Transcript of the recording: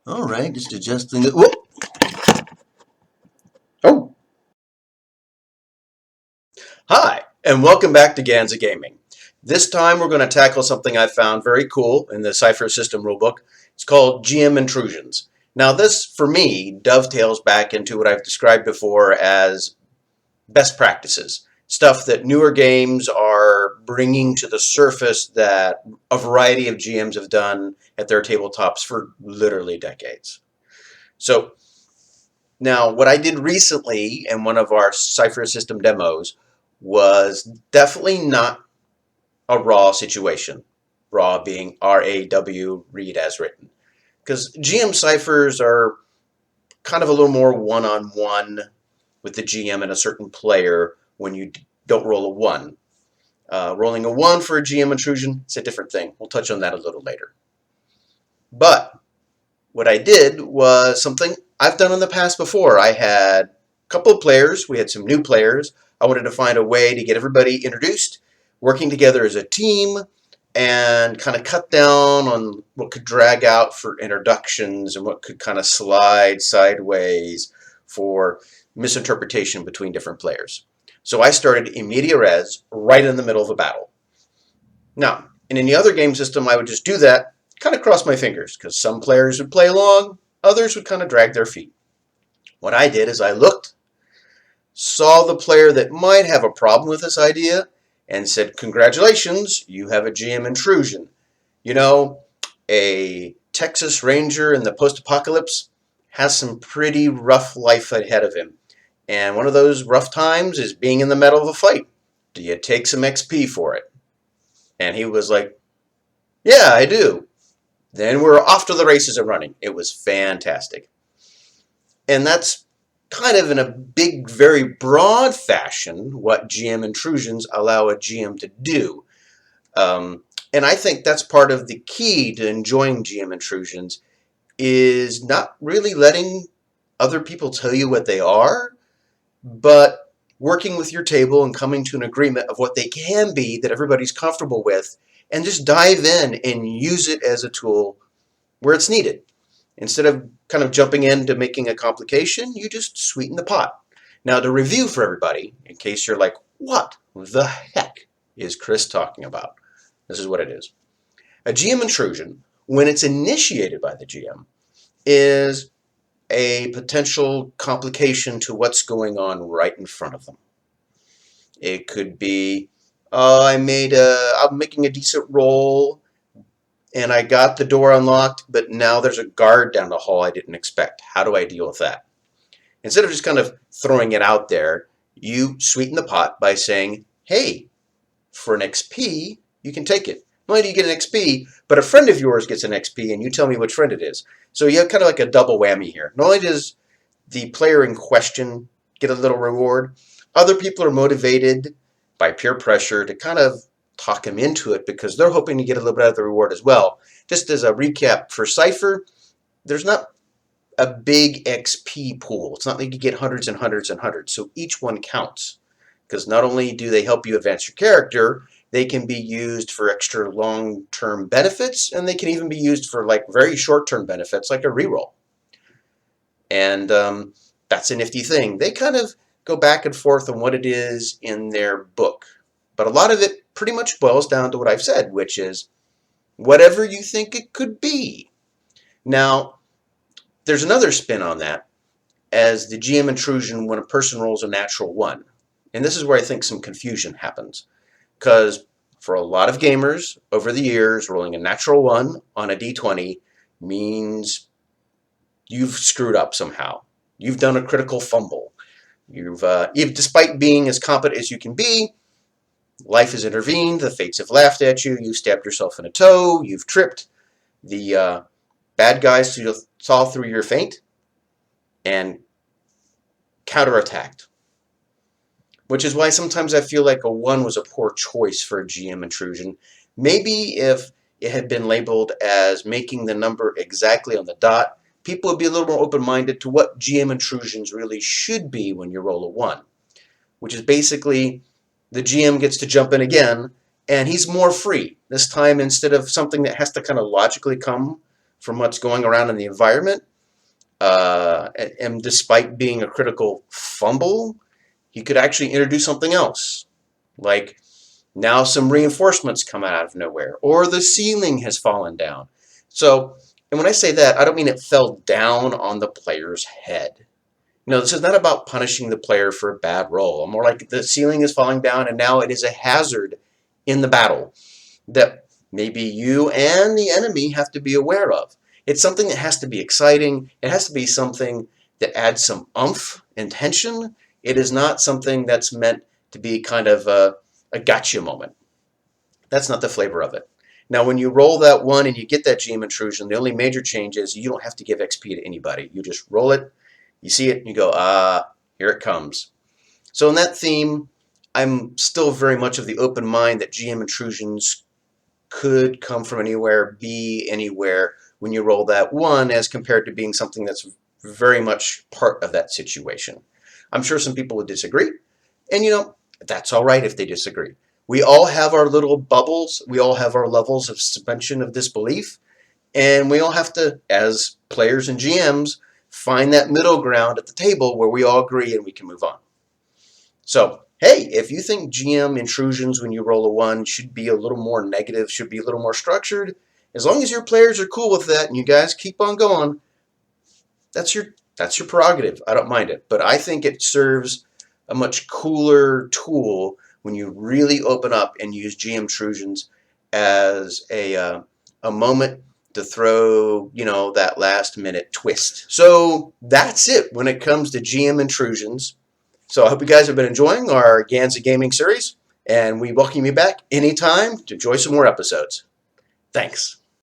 All right, just adjusting it. Whoa! Oh, hi, and welcome back to Ganza Gaming. This time we're going to tackle something I found very cool in the Cypher System rulebook. It's called GM Intrusions. Now this, for me, dovetails back into what I've described before as best practices. Stuff that newer games are bringing to the surface that a variety of GMs have done at their tabletops for literally decades. So now, what I did recently in one of our Cypher System demos was definitely not a raw situation. Raw being RAW, read as written. Because GM ciphers are kind of a little more one-on-one with the GM and a certain player when you don't roll a 1. Rolling a 1 for a GM intrusion is a different thing. We'll touch on that a little later. But what I did was something I've done in the past before. I had a couple of players. We had some new players. I wanted to find a way to get everybody introduced, working together as a team, and kind of cut down on what could drag out for introductions and what could kind of slide sideways for misinterpretation between different players. So I started in media res right in the middle of a battle. Now, in any other game system, I would just do that, kind of cross my fingers, because some players would play along, others would kind of drag their feet. What I did is I looked, saw the player that might have a problem with this idea, and said, congratulations, you have a GM intrusion. You know, a Texas Ranger in the post-apocalypse has some pretty rough life ahead of him. And one of those rough times is being in the middle of a fight. Do you take some XP for it? And he was like, yeah, I do. Then we're off to the races and running. It was fantastic. And that's kind of in a big, very broad fashion what GM intrusions allow a GM to do. And I think that's part of the key to enjoying GM intrusions is not really letting other people tell you what they are, but working with your table and coming to an agreement of what they can be that everybody's comfortable with, and just dive in and use it as a tool where it's needed. Instead of kind of jumping into making a complication, you just sweeten the pot. Now, to review for everybody, in case you're like, what the heck is Chris talking about? This is what it is. A GM intrusion, when it's initiated by the GM, is a potential complication to what's going on right in front of them. It could be, I'm making a decent roll, and I got the door unlocked, but now there's a guard down the hall I didn't expect. How do I deal with that? Instead of just kind of throwing it out there, you sweeten the pot by saying, hey, for an XP, you can take it. Not only do you get an XP, but a friend of yours gets an XP, and you tell me which friend it is. So you have kind of like a double whammy here. Not only does the player in question get a little reward, other people are motivated by peer pressure to kind of talk him into it because they're hoping to get a little bit of the reward as well. Just as a recap for Cypher, there's not a big XP pool. It's not like you get hundreds and hundreds and hundreds. So each one counts because not only do they help you advance your character, they can be used for extra long-term benefits, and they can even be used for like very short-term benefits like a reroll. And that's a nifty thing. They kind of go back and forth on what it is in their book. But a lot of it pretty much boils down to what I've said, which is whatever you think it could be. Now, there's another spin on that as the GM intrusion when a person rolls a natural 1. And this is where I think some confusion happens. Because for a lot of gamers over the years, rolling a natural 1 on a d20 means you've screwed up somehow. You've done a critical fumble. Despite being as competent as you can be, life has intervened, the fates have laughed at you, you've stabbed yourself in a toe, you've tripped, the bad guys saw through your feint and counterattacked. Which is why sometimes I feel like a 1 was a poor choice for a GM intrusion. Maybe if it had been labeled as making the number exactly on the dot, people would be a little more open-minded to what GM intrusions really should be when you roll a 1. Which is basically the GM gets to jump in again, and he's more free. This time, instead of something that has to kind of logically come from what's going around in the environment. And despite being a critical fumble, he could actually introduce something else. Like now some reinforcements come out of nowhere, or the ceiling has fallen down. So, and when I say that, I don't mean it fell down on the player's head. No, this is not about punishing the player for a bad roll. More like the ceiling is falling down and now it is a hazard in the battle that maybe you and the enemy have to be aware of. It's something that has to be exciting. It has to be something that adds some oomph and tension. It is not something that's meant to be kind of a gotcha moment. That's not the flavor of it. Now, when you roll that 1 and you get that GM intrusion, the only major change is you don't have to give XP to anybody. You just roll it, you see it, and you go, here it comes. So in that theme, I'm still very much of the open mind that GM intrusions could come from anywhere, be anywhere when you roll that 1, as compared to being something that's very much part of that situation. I'm sure some people would disagree, and that's all right if they disagree. We all have our little bubbles. We all have our levels of suspension of disbelief. And we all have to, as players and GMs, find that middle ground at the table where we all agree and we can move on. So, hey, if you think GM intrusions when you roll a 1 should be a little more negative, should be a little more structured, as long as your players are cool with that and you guys keep on going, that's your prerogative. I don't mind it. But I think it serves a much cooler tool when you really open up and use GM intrusions as a moment to throw, that last minute twist. So that's it when it comes to GM intrusions. So I hope you guys have been enjoying our Ganza Gaming series, and we welcome you back anytime to enjoy some more episodes. Thanks.